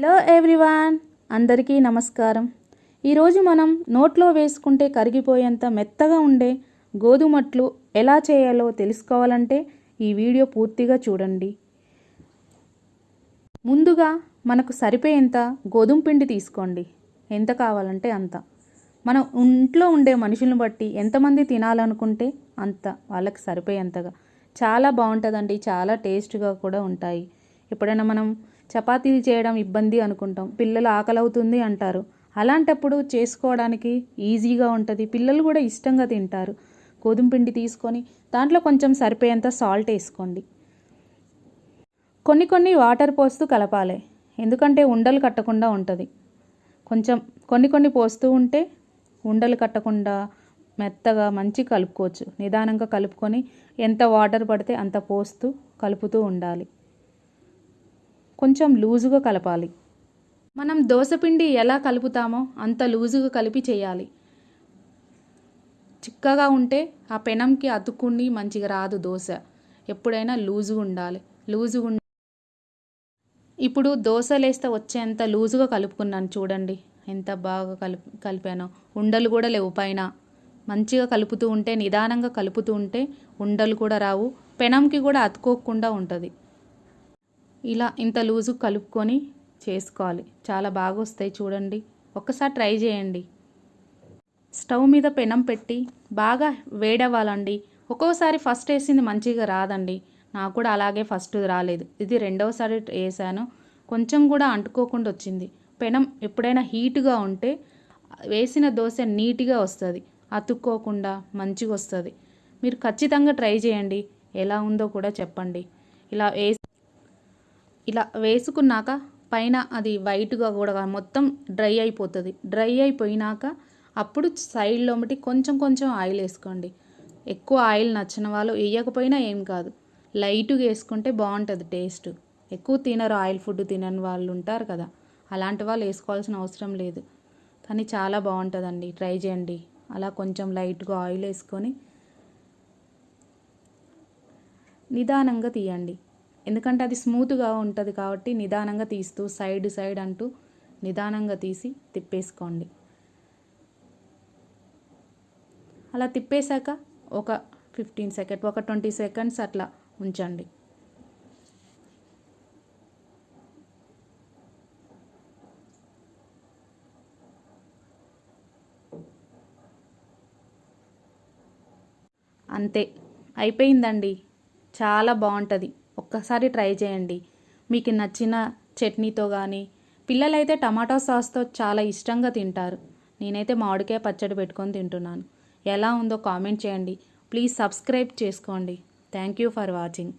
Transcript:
Hello everyone, అందరికీ నమస్కారం. ఈరోజు మనం నోట్లో వేసుకుంటే కరిగిపోయేంత మెత్తగా ఉండే గోధుమట్లు ఎలా చేయాలో తెలుసుకోవాలంటే ఈ వీడియో పూర్తిగా చూడండి. ముందుగా మనకు సరిపోయేంత గోధుమ పిండి తీసుకోండి. ఎంత కావాలంటే అంత. మనం ఇంట్లో ఉండే మనుషులను బట్టి ఎంతమంది తినాలనుకుంటే అంత వాళ్ళకి సరిపోయేంతగా. చాలా బాగుంటుందండి, చాలా టేస్ట్గా కూడా ఉంటాయి. ఎప్పుడైనా మనం చపాతీలు చేయడం ఇబ్బంది అనుకుంటాం, పిల్లలు ఆకలి అవుతుంది అంటారు. అలాంటప్పుడు చేసుకోవడానికి ఈజీగా ఉంటుంది, పిల్లలు కూడా ఇష్టంగా తింటారు. గోధుమ పిండి తీసుకొని దాంట్లో కొంచెం సరిపోయేంత సాల్ట్ వేసుకోండి. కొన్ని వాటర్ పోస్తూ కలపాలి, ఎందుకంటే ఉండలు కట్టకుండా ఉంటుంది. కొంచెం కొన్ని పోస్తూ ఉంటే ఉండలు కట్టకుండా మెత్తగా మంచి కలుపుకోవచ్చు. నిదానంగా కలుపుకొని ఎంత వాటర్ పడితే అంత పోస్తూ కలుపుతూ ఉండాలి. కొంచెం లూజుగా కలపాలి. మనం దోసపిండి ఎలా కలుపుతామో అంత లూజుగా కలిపి చేయాలి. చిక్కగా ఉంటే ఆ పెనంకి అతుక్కుని మంచిగా రాదు దోశ. ఎప్పుడైనా లూజుగా ఉండాలి. ఇప్పుడు దోశలేస్తే వచ్చేంత లూజుగా కలుపుకున్నాను చూడండి, ఎంత బాగా కలిపానో. ఉండలు కూడా లేవు పైన. మంచిగా కలుపుతూ ఉంటే, నిదానంగా కలుపుతూ ఉంటే ఉండలు కూడా రావు, పెనంకి కూడా అతుక్కోకుండా ఉంటుంది. ఇలా ఇంత లూజు కలుపుకొని చేసుకోవాలి. చాలా బాగా వస్తాయి చూడండి, ఒక్కసారి ట్రై చేయండి. స్టవ్ మీద పెనం పెట్టి బాగా వేడవ్వాలండి. ఒక్కోసారి ఫస్ట్ వేసింది మంచిగా రాదండి, నాకు కూడా అలాగే ఫస్ట్ రాలేదు. ఇది రెండవసారి వేసాను, కొంచెం కూడా అంటుకోకుండా వచ్చింది. పెనం ఎప్పుడైనా హీట్గా ఉంటే వేసిన దోశ నీట్గా వస్తుంది, అతుక్కోకుండా మంచిగా వస్తుంది. మీరు ఖచ్చితంగా ట్రై చేయండి, ఎలా ఉందో కూడా చెప్పండి. ఇలా వేసుకున్నాక పైన అది వైట్గా కూడా మొత్తం డ్రై అయిపోతుంది. డ్రై అయిపోయినాక అప్పుడు సైడ్లో మట్టి కొంచెం ఆయిల్ వేసుకోండి. ఎక్కువ ఆయిల్ నచ్చిన వాళ్ళు వేయకపోయినా ఏం కాదు, లైట్గా వేసుకుంటే బాగుంటుంది టేస్ట్. ఎక్కువ తినరు, ఆయిల్ ఫుడ్ తినని వాళ్ళు ఉంటారు కదా, అలాంటి వాళ్ళు వేసుకోవాల్సిన అవసరం లేదు. కానీ చాలా బాగుంటుందండి, ట్రై చేయండి. అలా కొంచెం లైట్గా ఆయిల్ వేసుకొని నిదానంగా తీయండి, ఎందుకంటే అది స్మూత్గా ఉంటుంది కాబట్టి నిదానంగా తీస్తూ సైడ్ అంటూ నిదానంగా తీసి తిప్పేసుకోండి. అలా తిప్పేశాక ఒక 20 సెకండ్స్ అట్లా ఉంచండి. అంతే, అయిపోయిందండి. చాలా బాగుంటుంది, ఒక్కసారి ట్రై చేయండి. మీకు నచ్చిన చట్నీతో కానీ, పిల్లలైతే టమాటో సాస్తో చాలా ఇష్టంగా తింటారు. నేనైతే మామిడికాయ పచ్చడి పెట్టుకొని తింటున్నాను. ఎలా ఉందో కామెంట్ చేయండి. ప్లీజ్ సబ్స్క్రైబ్ చేసుకోండి. Thank you for watching.